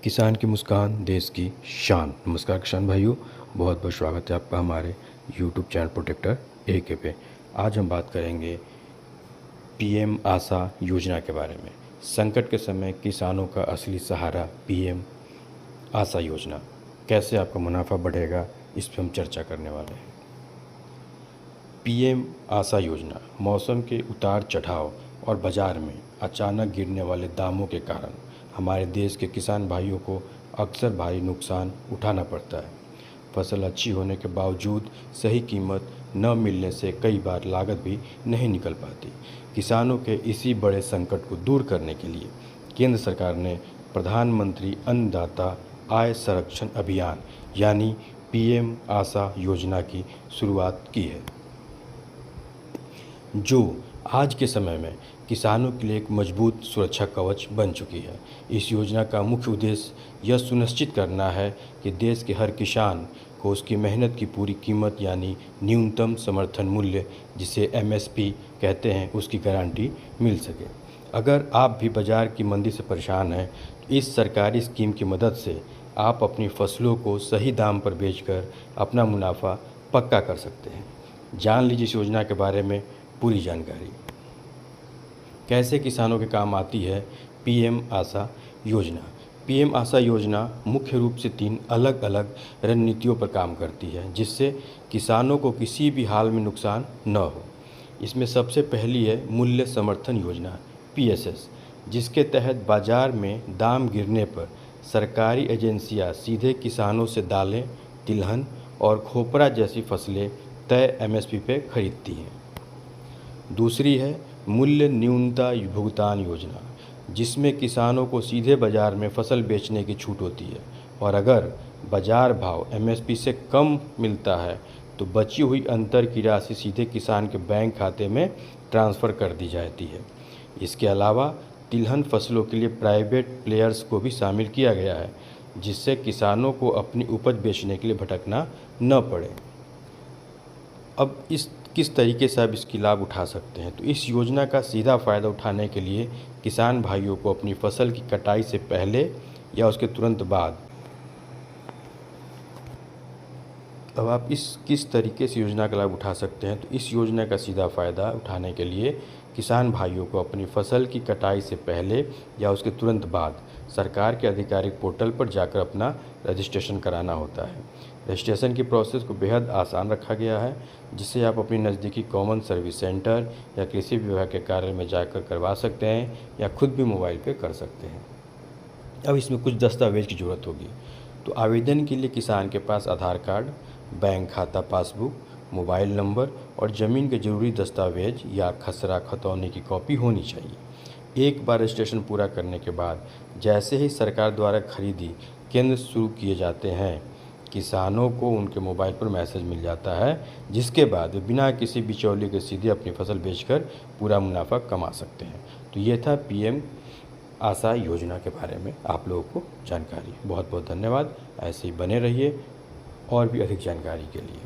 किसान की मुस्कान देश की शान। नमस्कार किसान भाइयों, बहुत बहुत स्वागत है आपका हमारे YouTube चैनल प्रोटेक्टर AK पे। आज हम बात करेंगे PM आशा योजना के बारे में। संकट के समय किसानों का असली सहारा PM आशा योजना, कैसे आपका मुनाफा बढ़ेगा, इस पर हम चर्चा करने वाले हैं। PM आशा योजना मौसम के उतार चढ़ाव और बाज़ार में अचानक गिरने वाले दामों के कारण हमारे देश के किसान भाइयों को अक्सर भारी नुकसान उठाना पड़ता है। फसल अच्छी होने के बावजूद सही कीमत न मिलने से कई बार लागत भी नहीं निकल पाती। किसानों के इसी बड़े संकट को दूर करने के लिए केंद्र सरकार ने प्रधानमंत्री अन्नदाता आय संरक्षण अभियान यानी PM आशा योजना की शुरुआत की है, जो आज के समय में किसानों के लिए एक मजबूत सुरक्षा कवच बन चुकी है। इस योजना का मुख्य उद्देश्य यह सुनिश्चित करना है कि देश के हर किसान को उसकी मेहनत की पूरी कीमत यानी न्यूनतम समर्थन मूल्य, जिसे MSP कहते हैं, उसकी गारंटी मिल सके। अगर आप भी बाज़ार की मंदी से परेशान हैं तो इस सरकारी स्कीम की मदद से आप अपनी फसलों को सही दाम पर बेचकर अपना मुनाफा पक्का कर सकते हैं। जान लीजिए इस योजना के बारे में पूरी जानकारी। कैसे किसानों के काम आती है PM आशा योजना। PM आशा योजना मुख्य रूप से 3 अलग अलग रणनीतियों पर काम करती है, जिससे किसानों को किसी भी हाल में नुकसान न हो। इसमें सबसे पहली है मूल्य समर्थन योजना PSS, जिसके तहत बाज़ार में दाम गिरने पर सरकारी एजेंसियां सीधे किसानों से दालें, तिलहन और खोपरा जैसी फसलें तय MSP पे खरीदती हैं। दूसरी है मूल्य न्यूनता भुगतान योजना, जिसमें किसानों को सीधे बाज़ार में फसल बेचने की छूट होती है और अगर बाज़ार भाव MSP से कम मिलता है तो बची हुई अंतर की राशि सीधे किसान के बैंक खाते में ट्रांसफ़र कर दी जाती है। इसके अलावा तिलहन फसलों के लिए प्राइवेट प्लेयर्स को भी शामिल किया गया है, जिससे किसानों को अपनी उपज बेचने के लिए भटकना न पड़े। अब किस तरीके से आप इसकी लाभ उठा सकते हैं, तो इस योजना का सीधा फ़ायदा उठाने के लिए किसान भाइयों को अपनी फसल की कटाई से पहले या उसके तुरंत बाद, अब आप किस तरीके से योजना का लाभ उठा सकते हैं, तो इस योजना का सीधा फ़ायदा उठाने के लिए किसान भाइयों को अपनी फसल की कटाई से पहले या उसके तुरंत बाद सरकार के आधिकारिक पोर्टल पर जाकर अपना रजिस्ट्रेशन कराना होता है। रजिस्ट्रेशन की प्रोसेस को बेहद आसान रखा गया है, जिसे आप अपनी नज़दीकी कॉमन सर्विस सेंटर या कृषि विभाग के कार्यालय में जाकर करवा सकते हैं या खुद भी मोबाइल पे कर सकते हैं। अब इसमें कुछ दस्तावेज़ की ज़रूरत होगी, तो आवेदन के लिए किसान के पास आधार कार्ड, बैंक खाता पासबुक, मोबाइल नंबर और ज़मीन के ज़रूरी दस्तावेज या खसरा खतौनी की कॉपी होनी चाहिए। एक बार रजिस्ट्रेशन पूरा करने के बाद जैसे ही सरकार द्वारा खरीदी केंद्र शुरू किए जाते हैं, किसानों को उनके मोबाइल पर मैसेज मिल जाता है, जिसके बाद वे बिना किसी बिचौलिए के सीधे अपनी फसल बेचकर पूरा मुनाफा कमा सकते हैं। तो ये था PM आशा योजना के बारे में आप लोगों को जानकारी। बहुत बहुत धन्यवाद। ऐसे ही बने रहिए और भी अधिक जानकारी के लिए।